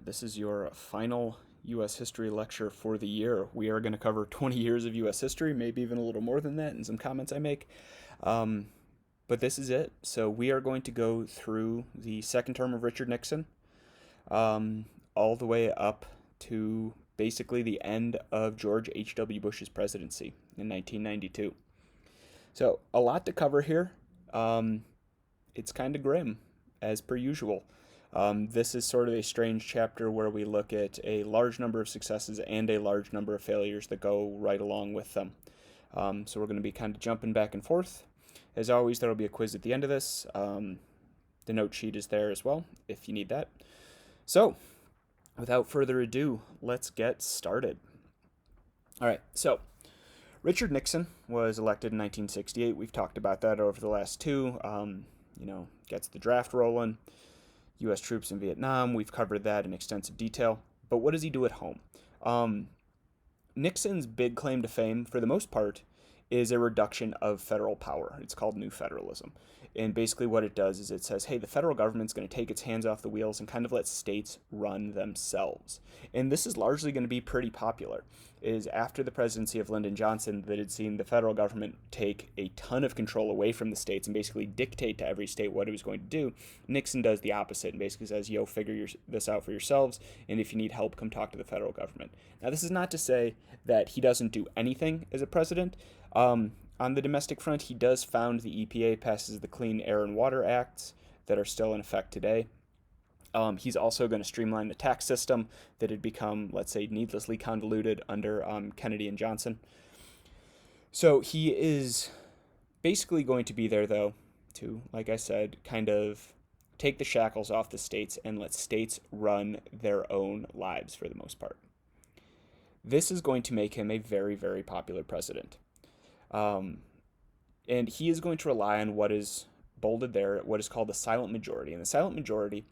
This is your final U.S. history lecture for the year. We are going to cover 20 years of U.S. history, maybe even a little more than that in some comments I make. Um, but this is it. So we are going to go through the second term of Richard Nixon, um, all the way up to basically the end of George H.W. Bush's presidency in 1992. So a lot to cover here. Um, it's kind of grim, as per usual. This is sort of a strange chapter where we look at a large number of successes and a large number of failures that go right along with them. So we're going to be kind of jumping back and forth. As always, there will be a quiz at the end of this. The note sheet is there as well if you need that. So, without further ado, let's get started. All right, so Richard Nixon was elected in 1968. We've talked about that over the last two. Gets the draft rolling. U.S. troops in Vietnam. We've covered that in extensive detail. But what does he do at home? Nixon's big claim to fame, for the most part, is a reduction of federal power. It's called New Federalism. And basically what it does is it says, hey, the federal government's going to take its hands off the wheels and kind of let states run themselves. And this is largely going to be pretty popular. It is after the presidency of Lyndon Johnson that had seen the federal government take a ton of control away from the states and basically dictate to every state what it was going to do. Nixon does the opposite and basically says, yo, this out for yourselves, and if you need help, come talk to the federal government. Now, this is not to say that he doesn't do anything as a president. On the domestic front, he does found the EPA, passes the Clean Air and Water Acts that are still in effect today. He's also going to streamline the tax system that had become, let's say, needlessly convoluted under Kennedy and Johnson. So he is basically going to be there, though, to, like I said, kind of take the shackles off the states and let states run their own lives for the most part. This is going to make him a very, very popular president. And he is going to rely on what is bolded there, what is called the silent majority. And the silent majority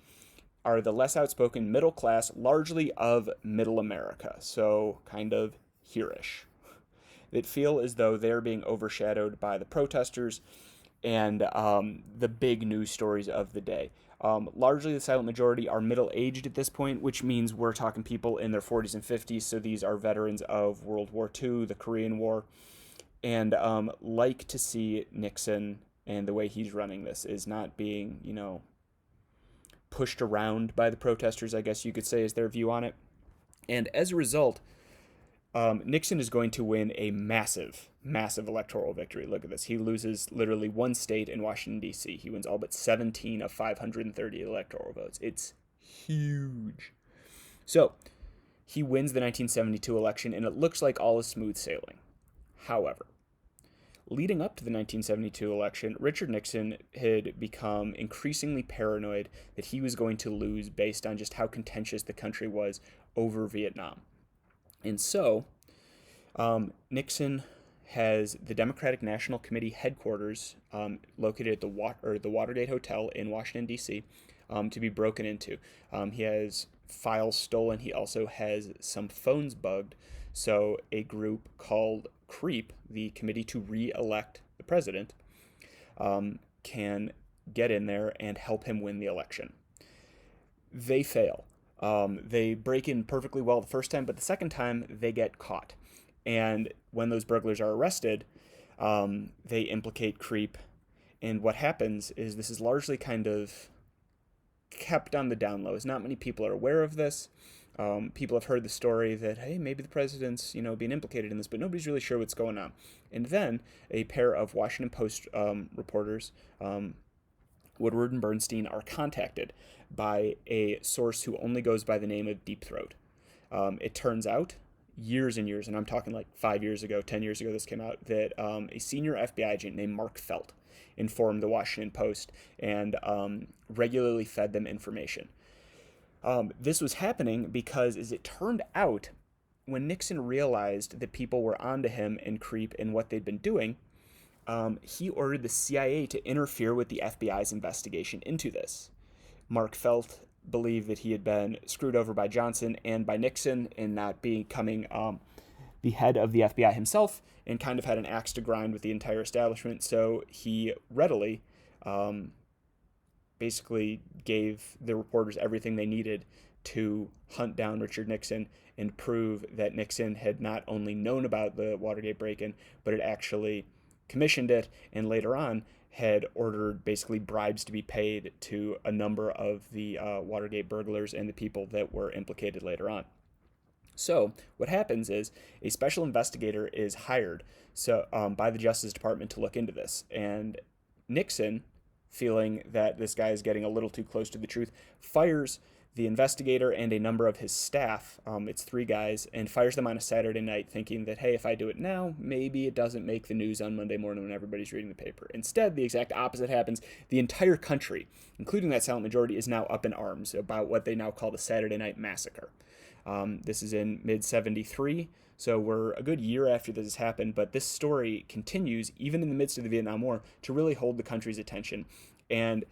are the less outspoken middle class, largely of middle America, so kind of here-ish, that feel as though they're being overshadowed by the protesters and the big news stories of the day. Largely, the silent majority are middle-aged at this point, which means we're talking people in their 40s and 50s, so these are veterans of World War II, the Korean War, and like to see Nixon and the way he's running this is not being, pushed around by the protesters, I guess you could say, is their view on it. And as a result, Nixon is going to win a massive, massive electoral victory. Look at this. He loses literally one state in Washington, D.C. He wins all but 17 of 530 electoral votes. It's huge. So he wins the 1972 election, and it looks like all is smooth sailing. However, leading up to the 1972 election, Richard Nixon had become increasingly paranoid that he was going to lose based on just how contentious the country was over Vietnam. And so, Nixon has the Democratic National Committee headquarters located at the Watergate Hotel in Washington, D.C., to be broken into. He has files stolen. He also has some phones bugged. So a group called CREEP, the Committee to Re-elect the President, can get in there and help him win the election. They fail. They break in perfectly well the first time, but the second time they get caught. And when those burglars are arrested, they implicate CREEP. And what happens is this is largely kind of kept on the down low. As not many people are aware of this. People have heard the story that, hey, maybe the president's, being implicated in this, but nobody's really sure what's going on. And then a pair of Washington Post reporters, Woodward and Bernstein, are contacted by a source who only goes by the name of Deep Throat. It turns out, years and years, and I'm talking like 5 years ago, 10 years ago this came out, that a senior FBI agent named Mark Felt informed the Washington Post and regularly fed them information. This was happening because, as it turned out, when Nixon realized that people were onto him and CREEP and what they'd been doing, he ordered the CIA to interfere with the FBI's investigation into this. Mark Felt believed that he had been screwed over by Johnson and by Nixon in not becoming the head of the FBI himself, and kind of had an axe to grind with the entire establishment, so he readily basically gave the reporters everything they needed to hunt down Richard Nixon and prove that Nixon had not only known about the Watergate break-in, but had actually commissioned it, and later on had ordered basically bribes to be paid to a number of the Watergate burglars and the people that were implicated later on. So what happens is a special investigator is hired by the Justice Department to look into this, and Nixon, feeling that this guy is getting a little too close to the truth, fires the investigator and a number of his staff. It's 3 guys, and fires them on a Saturday night, thinking that, hey, if I do it now, maybe it doesn't make the news on Monday morning when everybody's reading the paper. Instead, the exact opposite happens. The entire country, including that silent majority, is now up in arms about what they now call the Saturday Night Massacre. This is in mid-73, so we're a good year after this has happened, but this story continues, even in the midst of the Vietnam War, to really hold the country's attention and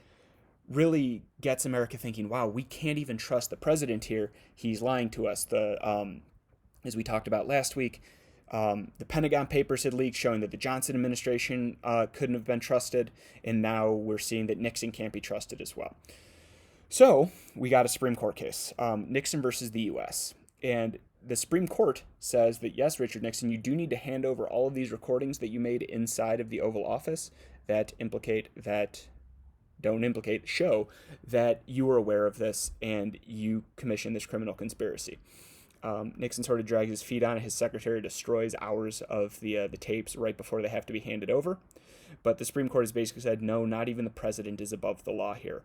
really gets America thinking, wow, we can't even trust the president here. He's lying to us. As we talked about last week, the Pentagon Papers had leaked showing that the Johnson administration couldn't have been trusted, and now we're seeing that Nixon can't be trusted as well. So we got a Supreme Court case, Nixon versus the U.S., and the Supreme Court says that, yes, Richard Nixon, you do need to hand over all of these recordings that you made inside of the Oval Office that show that you were aware of this and you commissioned this criminal conspiracy. Nixon sort of drags his feet on it. His secretary destroys hours of the tapes right before they have to be handed over. But the Supreme Court has basically said, no, not even the president is above the law here.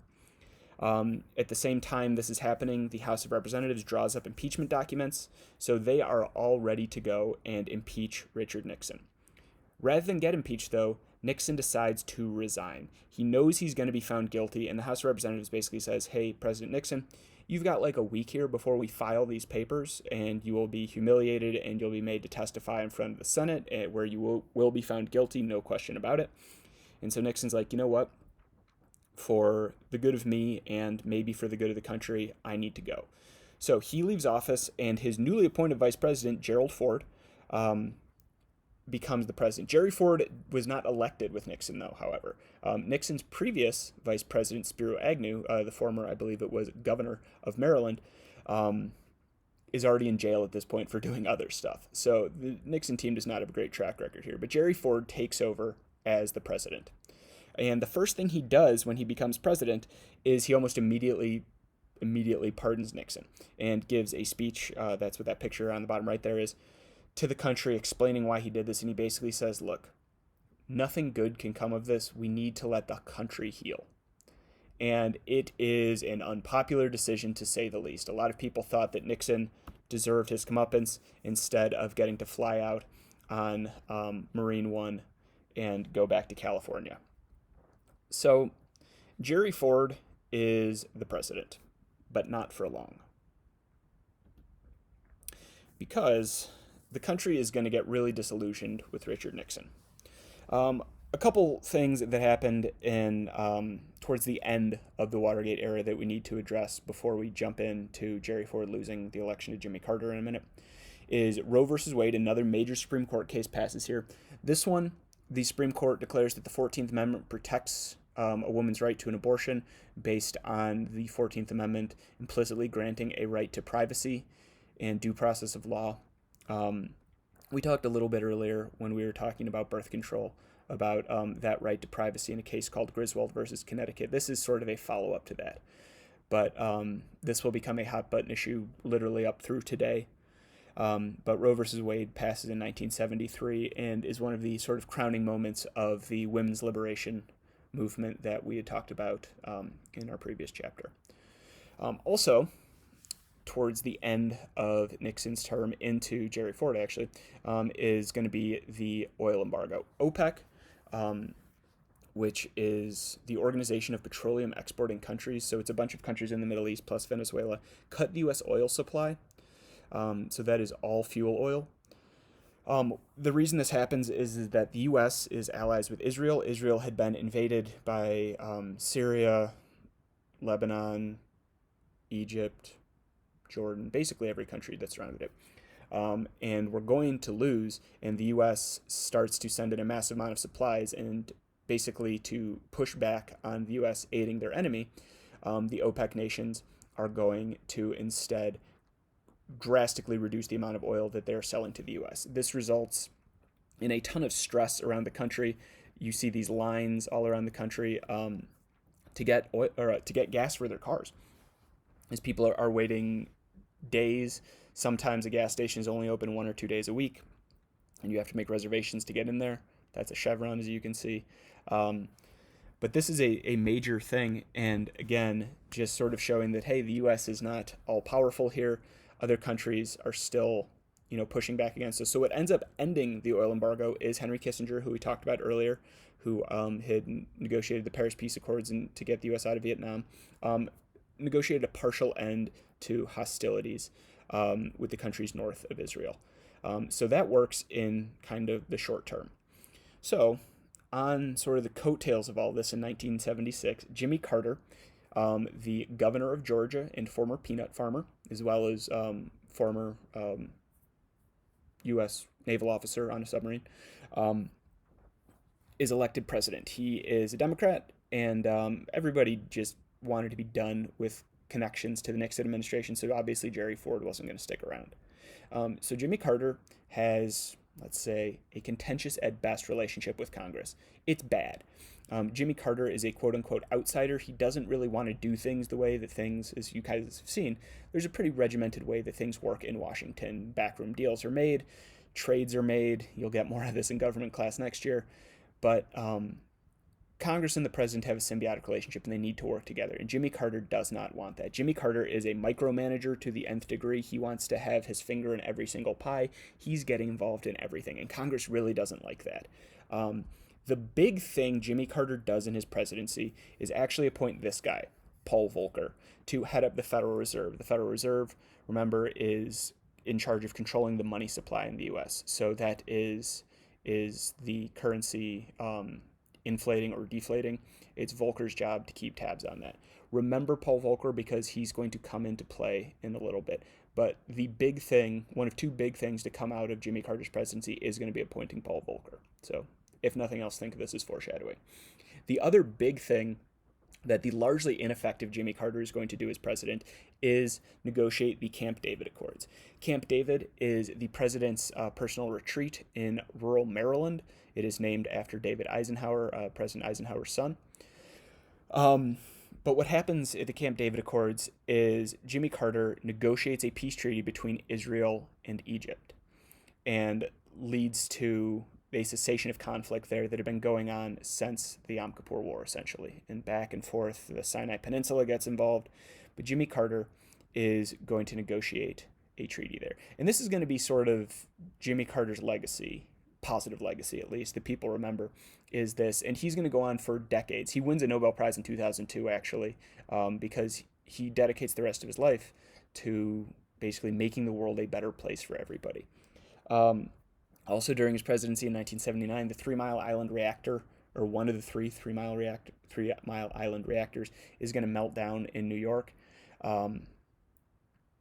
At the same time this is happening, the House of Representatives draws up impeachment documents, so they are all ready to go and impeach Richard Nixon. Rather than get impeached, though, Nixon decides to resign. He knows he's going to be found guilty, and the House of Representatives basically says, hey, President Nixon, you've got like a week here before we file these papers, and you will be humiliated, and you'll be made to testify in front of the Senate, where you will be found guilty, no question about it. And so Nixon's like, you know what? For the good of me and maybe for the good of the country, I need to go. So he leaves office, and his newly appointed vice president, Gerald Ford, becomes the president. Jerry Ford was not elected with Nixon, though, however. Nixon's previous vice president, Spiro Agnew, the former, I believe it was, governor of Maryland, is already in jail at this point for doing other stuff. So the Nixon team does not have a great track record here. But Jerry Ford takes over as the president. And the first thing he does when he becomes president is he almost immediately pardons Nixon and gives a speech, that's what that picture on the bottom right there is, to the country explaining why he did this. And he basically says, look, nothing good can come of this. We need to let the country heal. And it is an unpopular decision, to say the least. A lot of people thought that Nixon deserved his comeuppance instead of getting to fly out on Marine One and go back to California. So Jerry Ford is the president, but not for long. Because the country is going to get really disillusioned with Richard Nixon. A couple things that happened towards the end of the Watergate era that we need to address before we jump into Jerry Ford losing the election to Jimmy Carter in a minute is Roe versus Wade. Another major Supreme Court case passes here. This one, the Supreme Court declares that the 14th Amendment protects a woman's right to an abortion based on the 14th Amendment implicitly granting a right to privacy and due process of law. We talked a little bit earlier when we were talking about birth control about that right to privacy in a case called Griswold versus Connecticut. This is sort of a follow-up to that. But this will become a hot-button issue literally up through today. But Roe versus Wade passes in 1973 and is one of the sort of crowning moments of the women's liberation movement that we had talked about in our previous chapter. Also, towards the end of Nixon's term into Jerry Ford, actually, is going to be the oil embargo. OPEC, which is the Organization of Petroleum Exporting Countries, so it's a bunch of countries in the Middle East plus Venezuela, cut the U.S. oil supply. So that is all fuel oil. The reason this happens is that the U.S. is allies with Israel. Israel had been invaded by Syria, Lebanon, Egypt, Jordan, basically every country that surrounded it. And we're going to lose, and the U.S. starts to send in a massive amount of supplies, and basically to push back on the U.S. aiding their enemy, the OPEC nations are going to instead drastically reduce the amount of oil that they're selling to the US. This results in a ton of stress around the country. You see these lines all around the country to get oil, or to get gas for their cars, as people are waiting days. Sometimes a gas station is only open 1 or 2 days a week, and you have to make reservations to get in there. That's a Chevron, as you can see. Um, but this is a major thing, and again, just sort of showing that, hey, the U.S. is not all powerful here. Other countries are still, pushing back against us. So what ends up ending the oil embargo is Henry Kissinger, who we talked about earlier, who had negotiated the Paris Peace Accords and to get the U.S. out of Vietnam, negotiated a partial end to hostilities with the countries north of Israel. So that works in kind of the short term. So, on sort of the coattails of all this in 1976, Jimmy Carter, the governor of Georgia and former peanut farmer, as well as former U.S. naval officer on a submarine, is elected president. He is a Democrat, and everybody just wanted to be done with connections to the Nixon administration, so obviously Jerry Ford wasn't going to stick around. So Jimmy Carter has, let's say, a contentious at best relationship with Congress. It's bad. Jimmy Carter is a quote-unquote outsider. He doesn't really want to do things the way that things, as you guys have seen, there's a pretty regimented way that things work in Washington. Backroom deals are made, trades are made. You'll get more of this in government class next year. But Congress and the president have a symbiotic relationship, and they need to work together. And Jimmy Carter does not want that. Jimmy Carter is a micromanager to the nth degree. He wants to have his finger in every single pie. He's getting involved in everything, and Congress really doesn't like that. The big thing Jimmy Carter does in his presidency is actually appoint this guy, Paul Volcker, to head up the Federal Reserve. The Federal Reserve, remember, is in charge of controlling the money supply in the U.S. So that is the currency inflating or deflating. It's Volcker's job to keep tabs on that. Remember Paul Volcker, because he's going to come into play in a little bit. But the big thing, one of two big things to come out of Jimmy Carter's presidency is going to be appointing Paul Volcker. So if nothing else, think of this as foreshadowing. The other big thing that the largely ineffective Jimmy Carter is going to do as president is negotiate the Camp David Accords. Camp David is the president's personal retreat in rural Maryland. It is named after David Eisenhower, President Eisenhower's son. But what happens at the Camp David Accords is Jimmy Carter negotiates a peace treaty between Israel and Egypt, and leads to a cessation of conflict there that had been going on since the Yom Kippur War, essentially. And back and forth, the Sinai Peninsula gets involved. But Jimmy Carter is going to negotiate a treaty there. And this is going to be sort of Jimmy Carter's legacy, positive legacy at least, that people remember, is this. And he's going to go on for decades. He wins a Nobel Prize in 2002, actually, because he dedicates the rest of his life to basically making the world a better place for everybody. Also, during his presidency in 1979, the 3 Mile Island reactor, or one of the three Mile Island reactors, is going to melt down in New York.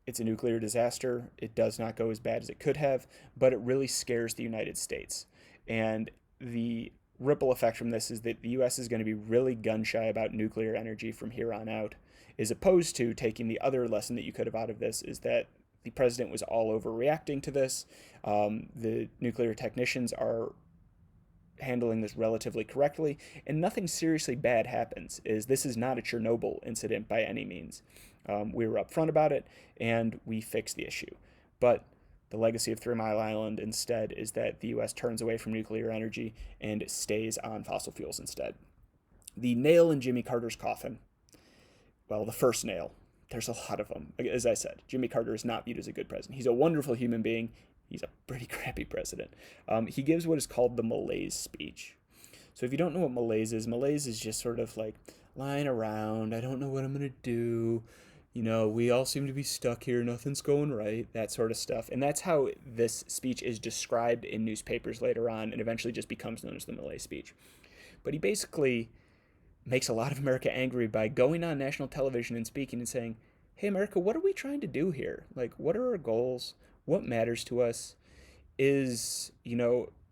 It's a nuclear disaster. It does not go as bad as it could have, but it really scares the United States. And the ripple effect from this is that the U.S. is going to be really gun-shy about nuclear energy from here on out, as opposed to taking the other lesson that you could have out of this, is that the president was all overreacting to this. The nuclear technicians are handling this relatively correctly, and nothing seriously bad happens. This is not a Chernobyl incident by any means. We were upfront about it, and we fixed the issue. But the legacy of 3 Mile Island instead is that the U.S. turns away from nuclear energy and stays on fossil fuels instead. The nail in Jimmy Carter's coffin, well, the first nail, there's a lot of them. As I said, Jimmy Carter is not viewed as a good president. He's a wonderful human being. He's a pretty crappy president. He gives what is called the malaise speech. So if you don't know what malaise is just sort of like lying around. I don't know what I'm going to do. We all seem to be stuck here. Nothing's going right. That sort of stuff. And that's how this speech is described in newspapers later on, and eventually just becomes known as the malaise speech. But he basically makes a lot of America angry by going on national television and speaking and saying, hey, America, what are we trying to do here? Like, what are our goals? What matters to us? Is,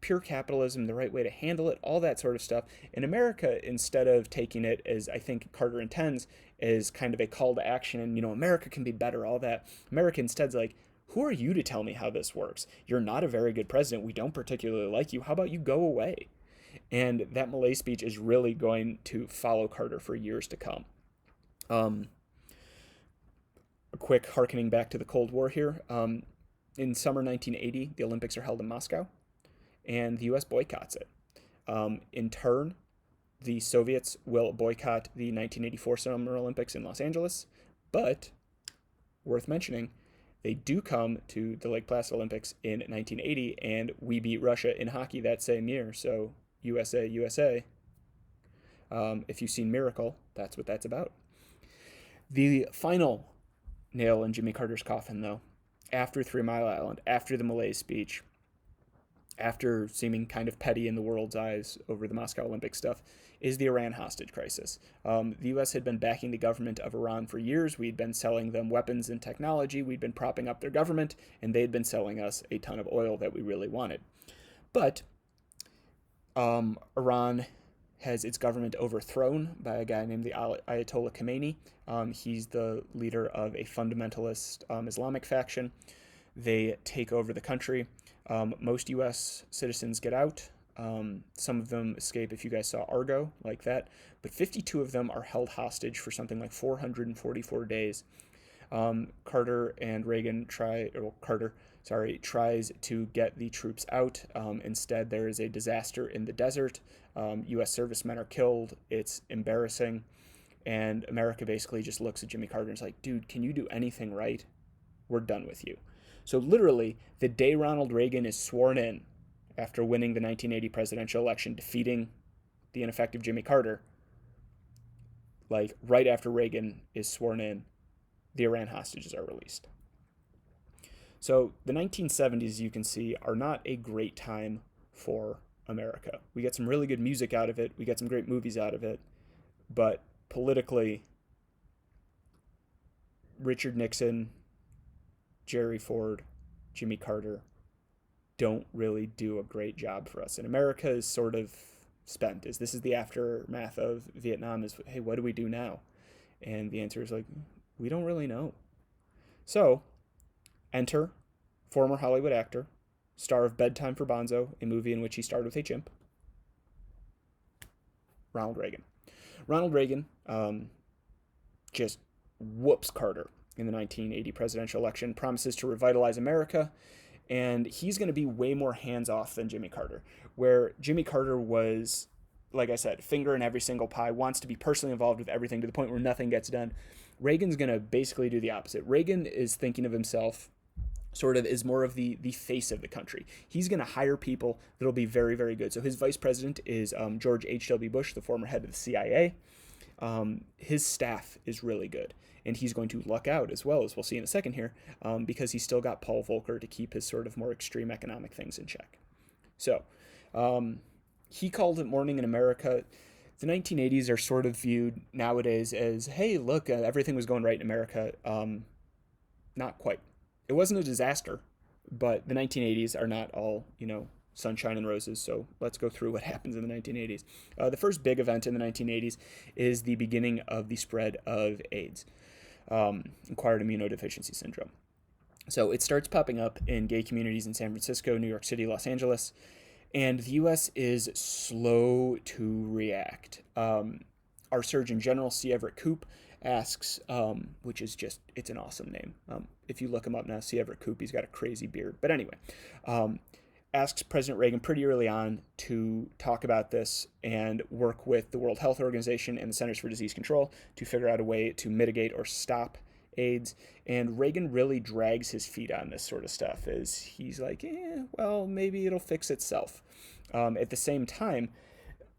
pure capitalism, the right way to handle it, all that sort of stuff. In America, instead of taking it as I think Carter intends, as kind of a call to action and, America can be better, all that, America instead's like, who are you to tell me how this works? You're not a very good president. We don't particularly like you. How about you go away? And that Malay speech is really going to follow Carter for years to come. A quick harkening back to the Cold War here. In summer 1980, the Olympics are held in Moscow, and the U.S. boycotts it. In turn, the Soviets will boycott the 1984 Summer Olympics in Los Angeles, but, worth mentioning, they do come to the Lake Placid Olympics in 1980, and we beat Russia in hockey that same year. So, USA, USA. If you've seen Miracle, that's what that's about. The final nail in Jimmy Carter's coffin, though, after 3 Mile Island, after the Malay speech, after seeming kind of petty in the world's eyes over the Moscow Olympic stuff, is the Iran hostage crisis. The U.S. had been backing the government of Iran for years. We'd been selling them weapons and technology. We'd been propping up their government, and they'd been selling us a ton of oil that we really wanted. But Iran has its government overthrown by a guy named the Ayatollah Khomeini. He's the leader of a fundamentalist Islamic faction. They take over the country. Most U.S. citizens get out. Some of them escape, if you guys saw Argo, like that. But 52 of them are held hostage for something like 444 days. Carter and Reagan tries to get the troops out. Instead, there is a disaster in the desert. U.S. servicemen are killed. It's embarrassing. And America basically just looks at Jimmy Carter and is like, dude, can you do anything right? We're done with you. So literally, the day Ronald Reagan is sworn in after winning the 1980 presidential election, defeating the ineffective Jimmy Carter, like right after Reagan is sworn in, the Iran hostages are released. So the 1970s, you can see, are not a great time for America. We get some really good music out of it. We get some great movies out of it. But politically, Richard Nixon, Jerry Ford, Jimmy Carter don't really do a great job for us. And America is sort of spent. This is the aftermath of Vietnam is, hey, what do we do now? And the answer is like, we don't really know. So, enter former Hollywood actor, star of Bedtime for Bonzo, a movie in which he starred with a chimp, Ronald Reagan. Ronald Reagan just whoops Carter in the 1980 presidential election, promises to revitalize America, and he's going to be way more hands-off than Jimmy Carter, where Jimmy Carter was, like I said, finger in every single pie, wants to be personally involved with everything to the point where nothing gets done. Reagan's going to basically do the opposite. Reagan is thinking of himself sort of as more of the face of the country. He's going to hire people that'll be very, very good. So his vice president is George H.W. Bush, the former head of the CIA. His staff is really good. And he's going to luck out as well, as we'll see in a second here, because he's still got Paul Volcker to keep his sort of more extreme economic things in check. So he called it Morning in America. The 1980s are sort of viewed nowadays as, hey, look, everything was going right in America. Not quite. It wasn't a disaster, but the 1980s are not all, sunshine and roses. So let's go through what happens in the 1980s. The first big event in the 1980s is the beginning of the spread of AIDS, acquired immunodeficiency syndrome. So it starts popping up in gay communities in San Francisco, New York City, Los Angeles, and the U.S. is slow to react. Our Surgeon General, C. Everett Koop, asks, which is just, it's an awesome name. If you look him up now, C. Everett Koop, he's got a crazy beard. But anyway, asks President Reagan pretty early on to talk about this and work with the World Health Organization and the Centers for Disease Control to figure out a way to mitigate or stop AIDS. And Reagan really drags his feet on this sort of stuff, as he's like, well, maybe it'll fix itself. At the same time,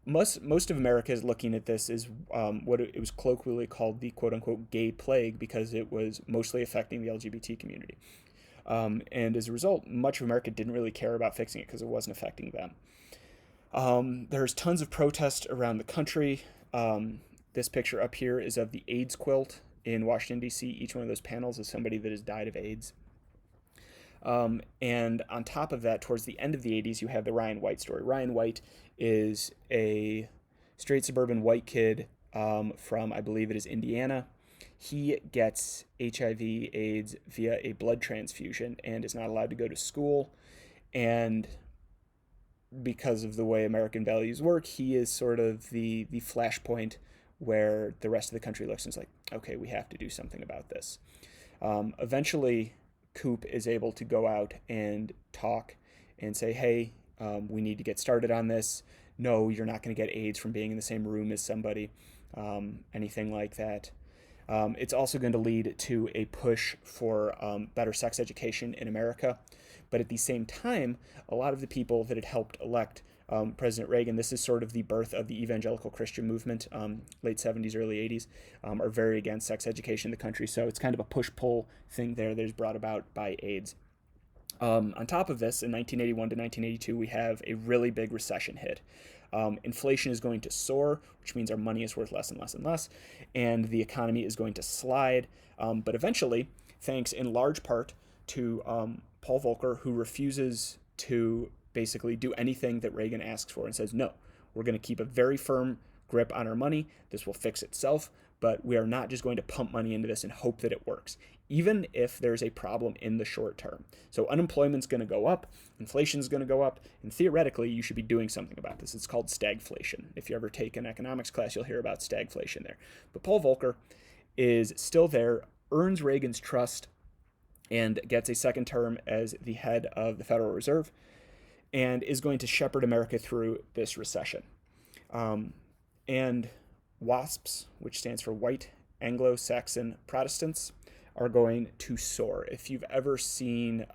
most of America is looking at this as what it was colloquially called the quote-unquote gay plague, because it was mostly affecting the LGBT community. And as a result, much of America didn't really care about fixing it because it wasn't affecting them. There's tons of protest around the country. This picture up here is of the AIDS quilt in Washington, D.C. Each one of those panels is somebody that has died of AIDS. And on top of that, towards the end of the 80s, you have the Ryan White story. Ryan White is a straight suburban white kid from, I believe it is Indiana. He gets HIV/AIDS via a blood transfusion and is not allowed to go to school. And because of the way American values work, he is sort of the flashpoint where the rest of the country looks and is like, okay, we have to do something about this. Eventually, Coop is able to go out and talk and say, hey, we need to get started on this. No, you're not going to get AIDS from being in the same room as somebody, anything like that. It's also going to lead to a push for better sex education in America. But at the same time, a lot of the people that had helped elect President Reagan, this is sort of the birth of the evangelical Christian movement, late 70s, early 80s, are very against sex education in the country. So it's kind of a push-pull thing there that is brought about by AIDS. On top of this, in 1981 to 1982, we have a really big recession hit. Inflation is going to soar, which means our money is worth less and less and less, and the economy is going to slide. But eventually, thanks in large part to Paul Volcker, who refuses to basically do anything that Reagan asks for and says, no, we're going to keep a very firm grip on our money. This will fix itself, but we are not just going to pump money into this and hope that it works, even if there's a problem in the short term. So unemployment's going to go up, inflation's going to go up, and theoretically, you should be doing something about this. It's called stagflation. If you ever take an economics class, you'll hear about stagflation there. But Paul Volcker is still there, earns Reagan's trust, and gets a second term as the head of the Federal Reserve, and is going to shepherd America through this recession. And WASPs, which stands for White Anglo-Saxon Protestants, are going to soar. If you've ever seen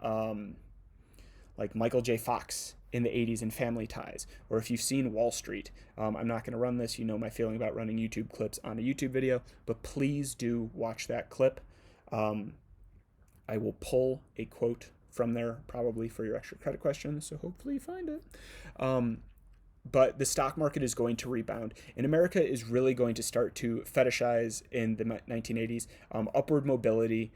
like Michael J. Fox in the 80s in Family Ties, or if you've seen Wall Street, I'm not going to run this. You know my feeling about running YouTube clips on a YouTube video, but please do watch that clip. I will pull a quote from there probably for your extra credit question, so hopefully you find it. But the stock market is going to rebound, and America is really going to start to fetishize in the 1980s upward mobility,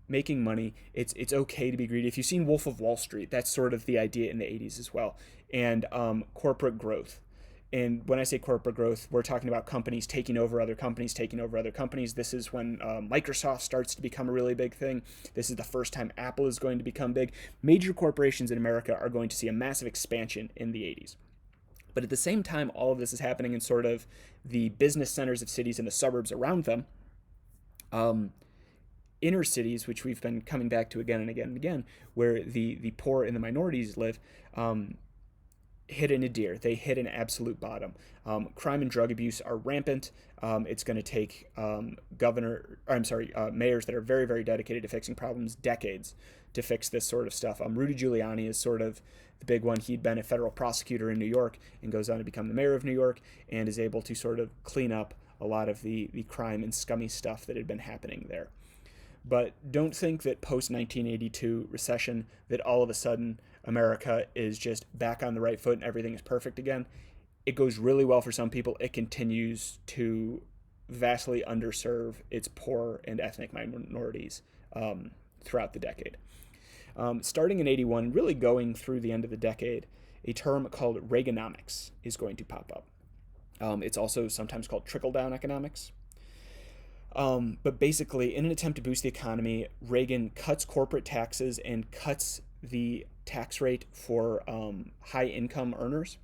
making money. It's okay to be greedy. If you've seen Wolf of Wall Street, that's sort of the idea in the 80s as well. And corporate growth. And when I say corporate growth, we're talking about companies taking over other companies, taking over other companies. This is when Microsoft starts to become a really big thing. This is the first time Apple is going to become big. Major corporations in America are going to see a massive expansion in the 80s. But at the same time, all of this is happening in sort of the business centers of cities and the suburbs around them. Inner cities, which we've been coming back to again and again and again, where the poor and the minorities live, hit a nadir. They hit an absolute bottom. Crime and drug abuse are rampant. It's going to take mayors that are very, very dedicated to fixing problems, decades to fix this sort of stuff. Rudy Giuliani is sort of the big one. He'd been a federal prosecutor in New York and goes on to become the mayor of New York and is able to sort of clean up a lot of the crime and scummy stuff that had been happening there. But don't think that post-1982 recession that all of a sudden America is just back on the right foot and everything is perfect again. It goes really well for some people. It continues to vastly underserve its poor and ethnic minorities throughout the decade. Starting in 81, really going through the end of the decade, a term called Reaganomics is going to pop up. It's also sometimes called trickle-down economics. But basically, in an attempt to boost the economy, Reagan cuts corporate taxes and cuts the tax rate for high-income earners.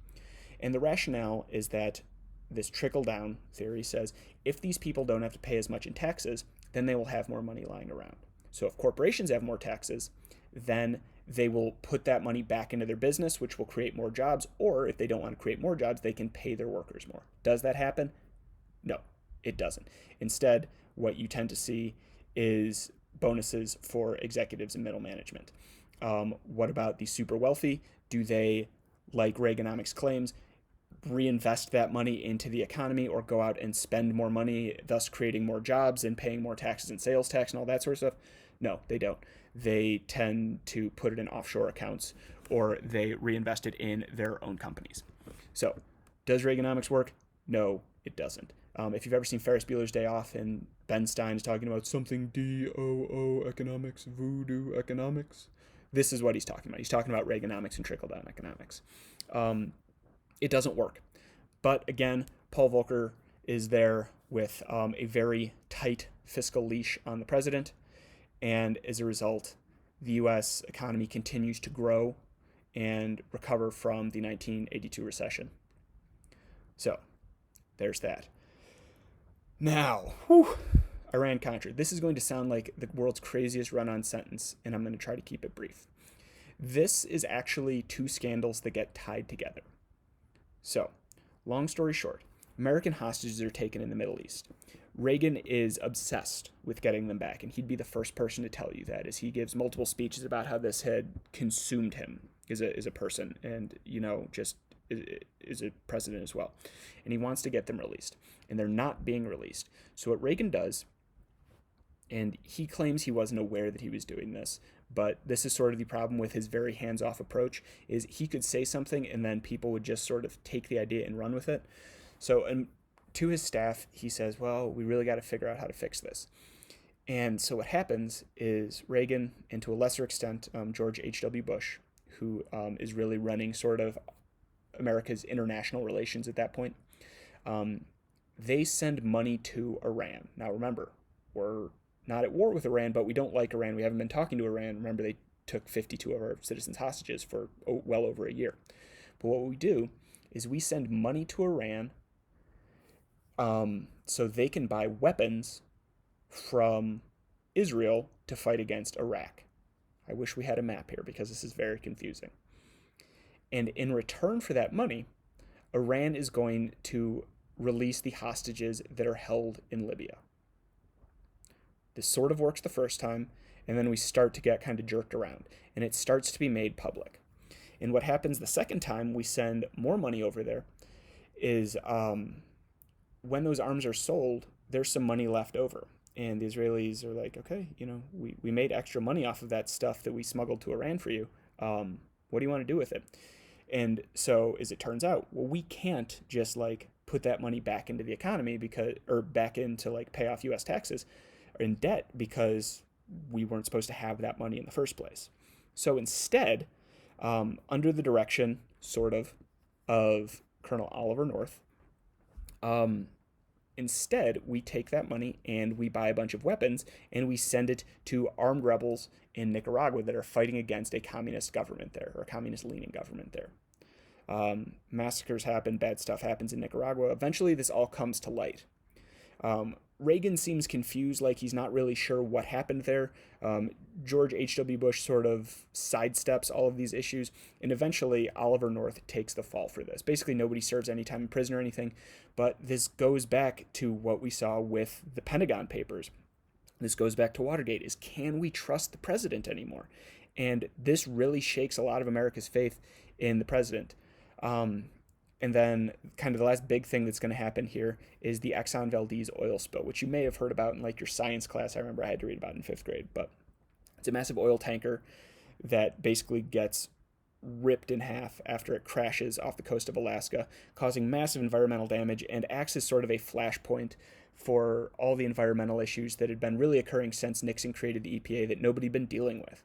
And the rationale is that this trickle-down theory says if these people don't have to pay as much in taxes, then they will have more money lying around. So if corporations have more taxes, then they will put that money back into their business, which will create more jobs. Or if they don't want to create more jobs, they can pay their workers more. Does that happen? No, it doesn't. Instead, what you tend to see is bonuses for executives and middle management. What about the super wealthy? Do they, like Reaganomics claims, reinvest that money into the economy or go out and spend more money, thus creating more jobs and paying more taxes and sales tax and all that sort of stuff? No, they don't. They tend to put it in offshore accounts or they reinvest it in their own companies. So, does Reaganomics work? No, it doesn't. If you've ever seen Ferris Bueller's Day Off and Ben Stein is talking about something DOO economics, voodoo economics, this is what he's talking about. He's talking about Reaganomics and trickle down economics. It doesn't work. But again, Paul Volcker is there with a very tight fiscal leash on the president. And as a result, the U.S. economy continues to grow and recover from the 1982 recession. So there's that. Now, Iran-Contra. This is going to sound like the world's craziest run-on sentence, and I'm going to try to keep it brief. This is actually two scandals that get tied together. So, long story short, American hostages are taken in the Middle East. Reagan is obsessed with getting them back, and he'd be the first person to tell you that, as he gives multiple speeches about how this had consumed him as a person, and, just is a president as well. And he wants to get them released, and they're not being released. So what Reagan does, and he claims he wasn't aware that he was doing this, but this is sort of the problem with his very hands-off approach, is he could say something and then people would just sort of take the idea and run with it. So to his staff, he says, well, we really got to figure out how to fix this. And so what happens is Reagan, and to a lesser extent, George H.W. Bush, who is really running sort of America's international relations at that point, they send money to Iran. Now remember, we're not at war with Iran, but we don't like Iran. We haven't been talking to Iran. Remember, they took 52 of our citizens hostages for well over a year. But what we do is we send money to Iran so they can buy weapons from Israel to fight against Iraq. I wish we had a map here because this is very confusing. And in return for that money, Iran is going to release the hostages that are held in Libya. This sort of works the first time, and then we start to get kind of jerked around, and it starts to be made public. And what happens the second time we send more money over there is when those arms are sold, there's some money left over. And the Israelis are like, okay, we made extra money off of that stuff that we smuggled to Iran for you. What do you want to do with it? And so, as it turns out, well, we can't just put that money back into the economy or back into pay off U.S. taxes or in debt because we weren't supposed to have that money in the first place. So instead, under the direction, sort of Colonel Oliver North, instead we take that money and we buy a bunch of weapons and we send it to armed rebels in Nicaragua that are fighting against a communist government there, or a communist-leaning government there. Massacres happen, bad stuff happens in Nicaragua. Eventually, this all comes to light. Reagan seems confused, like he's not really sure what happened there. George H.W. Bush sort of sidesteps all of these issues, and eventually Oliver North takes the fall for this. Basically, nobody serves any time in prison or anything, but this goes back to what we saw with the Pentagon Papers. This goes back to Watergate, is can we trust the president anymore? And this really shakes a lot of America's faith in the president. And then kind of the last big thing that's going to happen here is the Exxon Valdez oil spill, which you may have heard about in your science class. I remember I had to read about it in 5th grade, but it's a massive oil tanker that basically gets ripped in half after it crashes off the coast of Alaska, causing massive environmental damage, and acts as sort of a flashpoint for all the environmental issues that had been really occurring since Nixon created the EPA that nobody had been dealing with,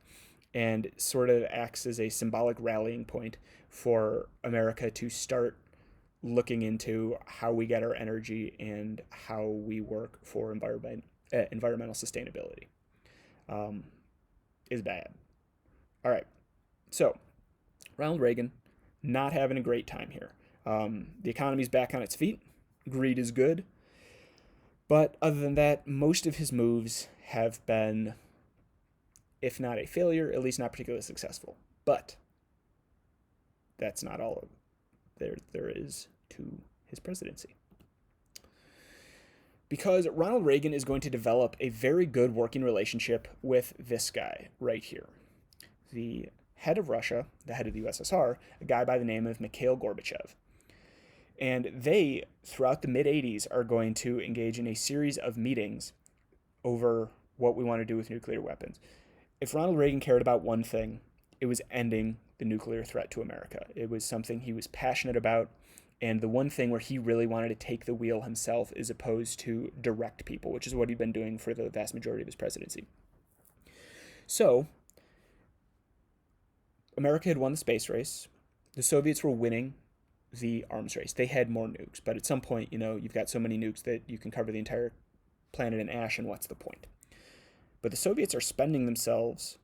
and sort of acts as a symbolic rallying point for America to start looking into how we get our energy and how we work for environmental sustainability. Is bad. All right. So, Ronald Reagan, not having a great time here. The economy's back on its feet. Greed is good. But other than that, most of his moves have been, if not a failure, at least not particularly successful. But that's not all of there is to his presidency. Because Ronald Reagan is going to develop a very good working relationship with this guy right here. The head of Russia, the head of the USSR, a guy by the name of Mikhail Gorbachev. And they, throughout the mid-'80s, are going to engage in a series of meetings over what we want to do with nuclear weapons. If Ronald Reagan cared about one thing, it was ending the nuclear threat to America. It was something he was passionate about, And the one thing where he really wanted to take the wheel himself as opposed to direct people, which is what he'd been doing for the vast majority of his presidency. So, America had won the space race. The Soviets were winning the arms race. They had more nukes, but at some point, you've got so many nukes that you can cover the entire planet in ash, and what's the point? But the Soviets are spending themselves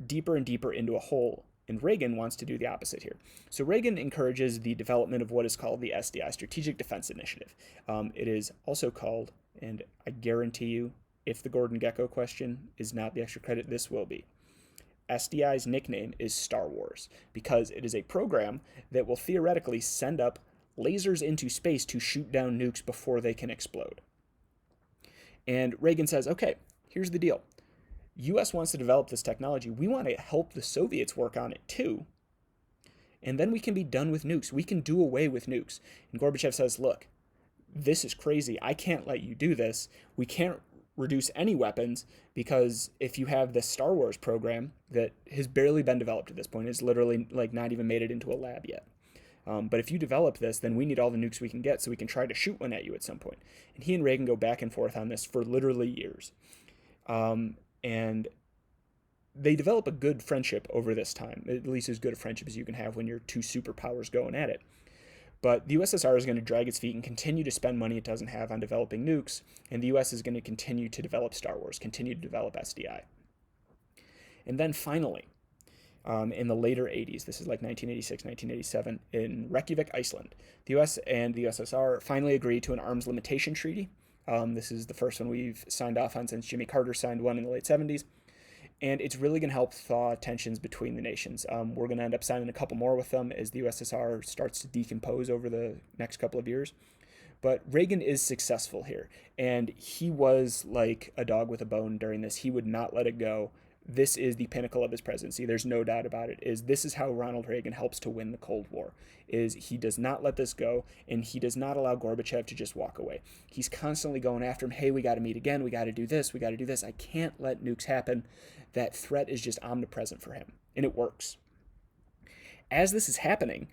deeper and deeper into a hole, and Reagan wants to do the opposite here. So Reagan encourages the development of what is called the SDI, Strategic Defense Initiative. It is also called, and I guarantee you, if the Gordon Gekko question is not the extra credit, this will be. SDI's nickname is Star Wars because it is a program that will theoretically send up lasers into space to shoot down nukes before they can explode. And Reagan says, okay, here's the deal. US wants to develop this technology. We want to help the Soviets work on it too. And then we can be done with nukes. We can do away with nukes. And Gorbachev says, look, this is crazy. I can't let you do this. We can't reduce any weapons because if you have this Star Wars program that has barely been developed at this point, it's literally like not even made it into a lab yet. But if you develop this, then we need all the nukes we can get so we can try to shoot one at you at some point. And he and Reagan go back and forth on this for literally years. And they develop a good friendship over this time, at least as good a friendship as you can have when you're two superpowers going at it. But the USSR is going to drag its feet and continue to spend money it doesn't have on developing nukes, and the US is going to continue to develop Star Wars, continue to develop SDI. And then finally, in the later 80s, this is like 1986, 1987, in Reykjavik, Iceland, the US and the USSR finally agree to an arms limitation treaty. This is the first one we've signed off on since Jimmy Carter signed one in the late 70s. And it's really going to help thaw tensions between the nations. We're going to end up signing a couple more with them as the USSR starts to decompose over the next couple of years. But Reagan is successful here, and he was like a dog with a bone during this. He would not let it go. This is the pinnacle of his presidency. There's no doubt about it. This is how Ronald Reagan helps to win the Cold War. He does not let this go, and he does not allow Gorbachev to just walk away. He's constantly going after him. Hey, we got to meet again. We got to do this. We got to do this. I can't let nukes happen. That threat is just omnipresent for him, and it works. As this is happening,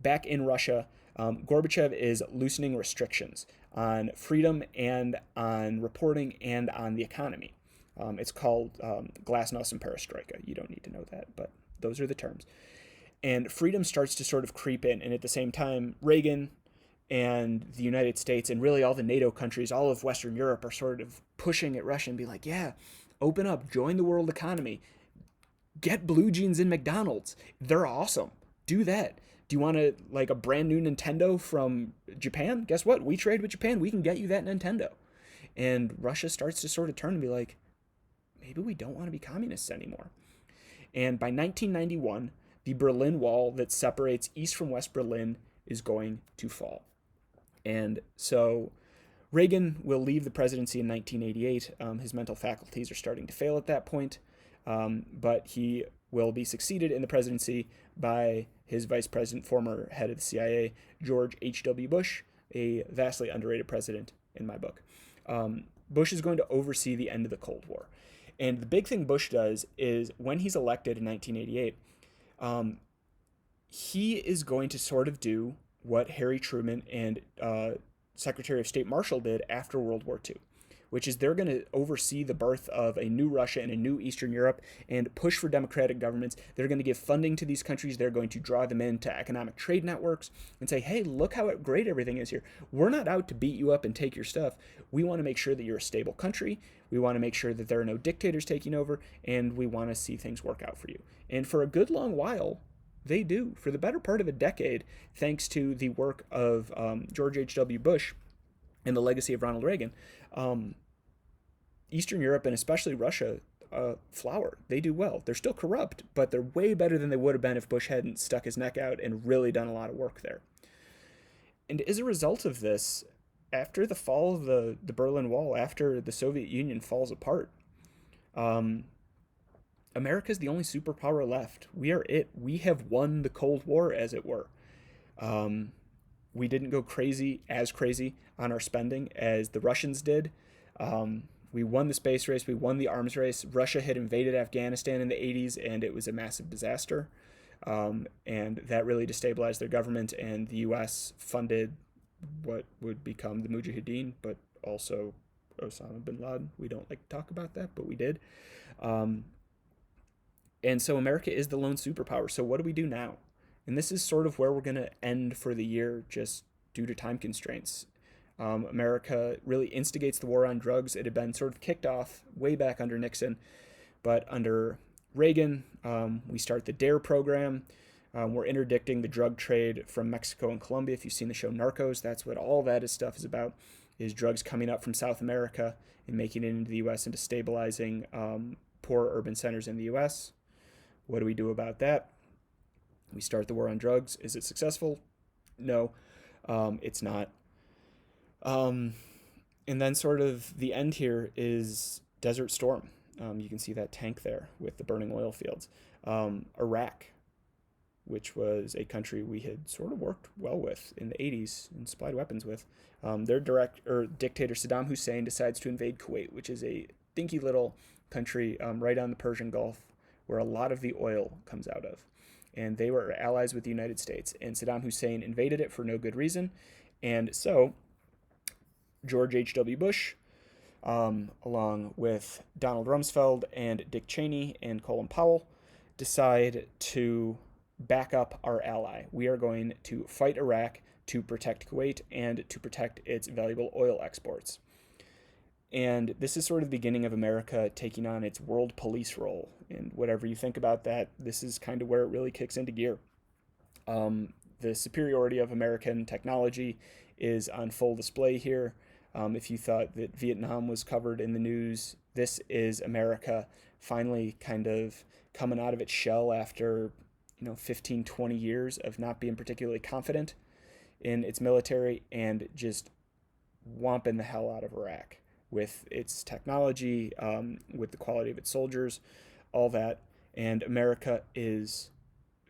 back in Russia, Gorbachev is loosening restrictions on freedom and on reporting and on the economy. It's called glasnost and perestroika. You don't need to know that, but those are the terms. And freedom starts to sort of creep in. And at the same time, Reagan and the United States and really all the NATO countries, all of Western Europe are sort of pushing at Russia and be like, yeah, open up, join the world economy, get blue jeans in McDonald's. They're awesome. Do that. Do you want a brand new Nintendo from Japan? Guess what? We trade with Japan. We can get you that Nintendo. And Russia starts to sort of turn and be like, maybe we don't want to be communists anymore. And by 1991, the Berlin Wall that separates East from West Berlin is going to fall. And so Reagan will leave the presidency in 1988. His mental faculties are starting to fail at that point, but he will be succeeded in the presidency by his vice president, former head of the CIA, George H.W. Bush, a vastly underrated president in my book. Bush is going to oversee the end of the Cold War. And the big thing Bush does is when he's elected in 1988, he is going to sort of do what Harry Truman and Secretary of State Marshall did after World War II, which is they're going to oversee the birth of a new Russia and a new Eastern Europe and push for democratic governments. They're going to give funding to these countries. They're going to draw them into economic trade networks and say, hey, look how great everything is here. We're not out to beat you up and take your stuff. We want to make sure that you're a stable country. We want to make sure that there are no dictators taking over, and we want to see things work out for you. And for a good long while, they do. For the better part of a decade, thanks to the work of George H.W. Bush and the legacy of Ronald Reagan, Eastern Europe and especially Russia flower. They do well. They're still corrupt, but they're way better than they would have been if Bush hadn't stuck his neck out and really done a lot of work there. And as a result of this, after the fall of the Berlin Wall, after the Soviet Union falls apart, America's the only superpower left. We are it. We have won the Cold War, as it were. We didn't go crazy on our spending as the Russians did. We won the space race. We won the arms race. Russia had invaded Afghanistan in the 80s, and it was a massive disaster. And that really destabilized their government, and the U.S. funded what would become the Mujahideen, but also Osama bin Laden. We don't like to talk about that, but we did. Um, and so America is the lone superpower. So what do we do now? And this is sort of where we're going to end for the year, just due to time constraints. America really instigates the war on drugs. It had been sort of kicked off way back under Nixon, but under Reagan, we start the DARE program. We're interdicting the drug trade from Mexico and Colombia. If you've seen the show Narcos, that's what all that stuff is about, is drugs coming up from South America and making it into the U.S. and destabilizing poor urban centers in the U.S. What do we do about that? We start the war on drugs. Is it successful? No, it's not. And then sort of the end here is Desert Storm. You can see that tank there with the burning oil fields. Iraq, which was a country we had sort of worked well with in the 80s and supplied weapons with. Their dictator Saddam Hussein decides to invade Kuwait, which is a dinky little country right on the Persian Gulf where a lot of the oil comes out of. And they were allies with the United States. And Saddam Hussein invaded it for no good reason. And so George H.W. Bush, along with Donald Rumsfeld and Dick Cheney and Colin Powell, decide to back up our ally. We are going to fight Iraq to protect Kuwait and to protect its valuable oil exports. And this is sort of the beginning of America taking on its world police role. And whatever you think about that, this is kind of where it really kicks into gear. The superiority of American technology is on full display here. If you thought that Vietnam was covered in the news, this is America finally kind of coming out of its shell after 15, 20 years of not being particularly confident in its military and just whomping the hell out of Iraq with its technology, with the quality of its soldiers, all that. And America is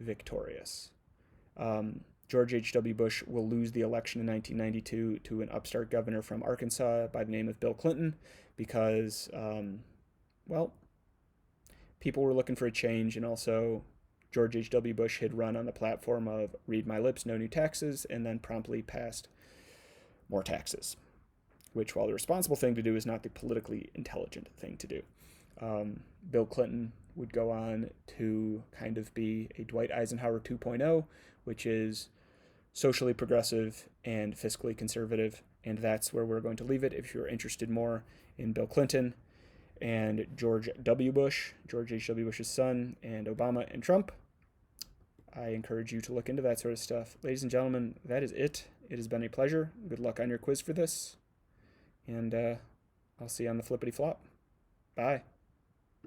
victorious. George H.W. Bush will lose the election in 1992 to an upstart governor from Arkansas by the name of Bill Clinton because, people were looking for a change, and also George H.W. Bush had run on the platform of read my lips, no new taxes, and then promptly passed more taxes, which, while the responsible thing to do, is not the politically intelligent thing to do. Bill Clinton would go on to kind of be a Dwight Eisenhower 2.0, which is socially progressive and fiscally conservative, and that's where we're going to leave it. If you're interested more in Bill Clinton and George W. Bush, George H.W. Bush's son, and Obama and Trump, I encourage you to look into that sort of stuff. Ladies and gentlemen, that is it. It has been a pleasure. Good luck on your quiz for this, and I'll see you on the flippity flop. Bye.